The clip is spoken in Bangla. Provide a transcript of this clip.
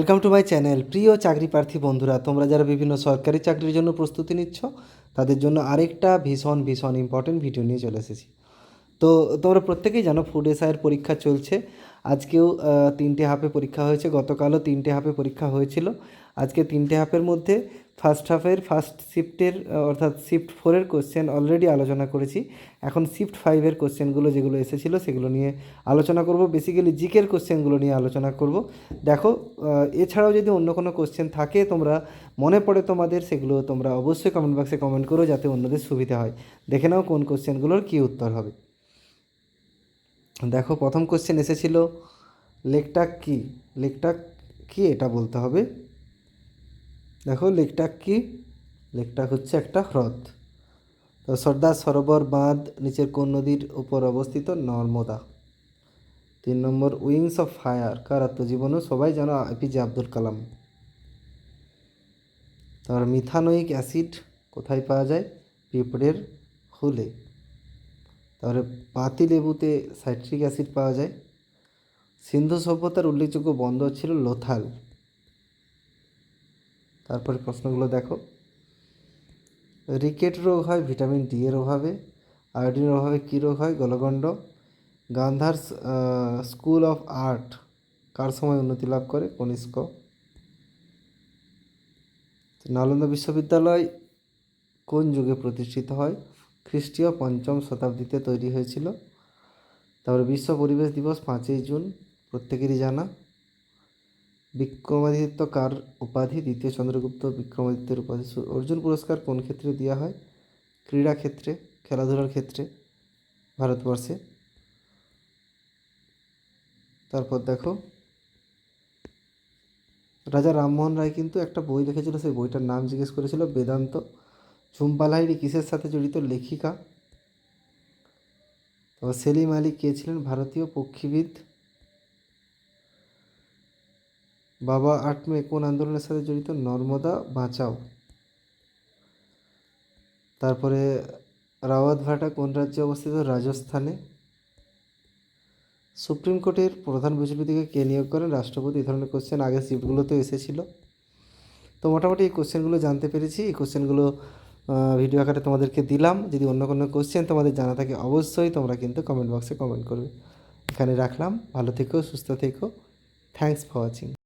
Welcome to my channel. প্রিয় চাকরি প্রার্থী বন্ধুরা, তোমরা যারা বিভিন্ন সরকারি চাকরির জন্য প্রস্তুতি নিচ্ছ তাদের জন্য আরেকটা ভীষণ ইম্পর্টেন্ট ভিডিও নিয়ে চলে এসেছি। তো তোমরা প্রত্যেকেই জানো ফুড এসআইয়ের পরীক্ষা চলছে। আজকেও 3টে হাফে পরীক্ষা হয়েছে, গতকালও 3টে হাফে পরীক্ষা হয়েছিল। আজকে 3টে হাফের মধ্যে ফার্স্ট হাফের ফার্স্ট শিফটের অর্থাৎ শিফট 4-এর কোশ্চেন অলরেডি আলোচনা করেছি। এখন শিফট 5-এর কোশ্চেনগুলো যেগুলো এসেছিলো সেগুলো নিয়ে আলোচনা করব। বেসিক্যালি জিকের কোশ্চেনগুলো নিয়ে আলোচনা করব। দেখো, এছাড়াও যদি অন্য কোনো কোশ্চেন থাকে তোমরা মনে পড়ে তোমাদের, সেগুলো তোমরা অবশ্যই কমেন্ট বক্সে কমেন্ট করো যাতে অন্যদের সুবিধা হয়। দেখে নাও কোন কোশ্চেনগুলোর কী উত্তর হবে। দেখো, প্রথম কোশ্চেন এসেছিল লেকটাক কি। লেকটাক কি এটা বলতে হবে। দেখো, লেকটাক কি? লেকটাক হচ্ছে একটা হ্রদ। তো সর্দার সরোবর বাঁধ নিচের কোন নদীর উপর অবস্থিত? নর্মদা। 3 নম্বর, উইংস অফ ফায়ার কার আত্মজীবনী? সবাই জানো, এপিজে আব্দুল কালাম। তারপর মিথানোয়িক অ্যাসিড কোথায় পাওয়া যায়? পিঁপড়ের হুলে। তারপরে পাতিলেবুতে সাইট্রিক অ্যাসিড পাওয়া যায়। সিন্ধু সভ্যতার উল্লেখযোগ্য বন্দর ছিল লোথাল। তারপরে প্রশ্নগুলো দেখো, রিকেট রোগ হয় ভিটামিন ডি এর অভাবে। আয়োডিনের অভাবে কী রোগ হয়? গলগণ্ড। গান্ধার স্কুল অফ আর্ট কার সময় উন্নতি লাভ করে? কনিষ্ক। নালন্দা বিশ্ববিদ্যালয় কোন যুগে প্রতিষ্ঠিত হয়? খ্রিস্টীয় 5ম শতাব্দীতে তৈরি হয়েছিল। তারপরে বিশ্ব পরিবেশ দিবস 5ই জুন, প্রত্যেকেরই জানা। বিক্রমাদিত্য কার উপাধি? দ্বিতীয় চন্দ্রগুপ্ত বিক্রমাদিত্যের উপাধি। অর্জুন পুরস্কার কোন ক্ষেত্রে দেওয়া হয়? ক্রীড়া ক্ষেত্রে, খেলাধুলার ক্ষেত্রে ভারতবর্ষে। তারপর দেখো, রাজা রামমোহন রায় কিন্তু একটা বই লিখেছিল, সেই বইটার নাম জিজ্ঞেস করেছিল বেদান্ত। ঝুম্পা লাহিড়ী কিসের সাথে জড়িত? লেখিকা। তারপর সেলিম আলী কে ছিলেন? ভারতীয় পক্ষীবিদ। বাবা 8 মে কোন আন্দোলনের সাথে জড়িত? নর্মদা বাঁচাও। তারপরে রাওয়াত ভাটা কোন রাজ্যে অবস্থিত? রাজস্থানে। সুপ্রিম কোর্টের প্রধান বিচারপতিকে কে নিয়োগ করেন? রাষ্ট্রপতি। এই ধরনের কোশ্চেন আগের শিফটগুলোতে এসেছিল। তো মোটামুটি এই কোশ্চেনগুলো জানতে পেরেছি। এই কোশ্চেনগুলো ভিডিও আকারে তোমাদেরকে দিলাম। যদি অন্য কোনো কোশ্চেন তোমাদের জানা থাকে অবশ্যই তোমরা কিন্তু কমেন্ট বক্সে কমেন্ট করবে। এখানে রাখলাম। ভালো থেকো, সুস্থ থেকো। Thanks for watching.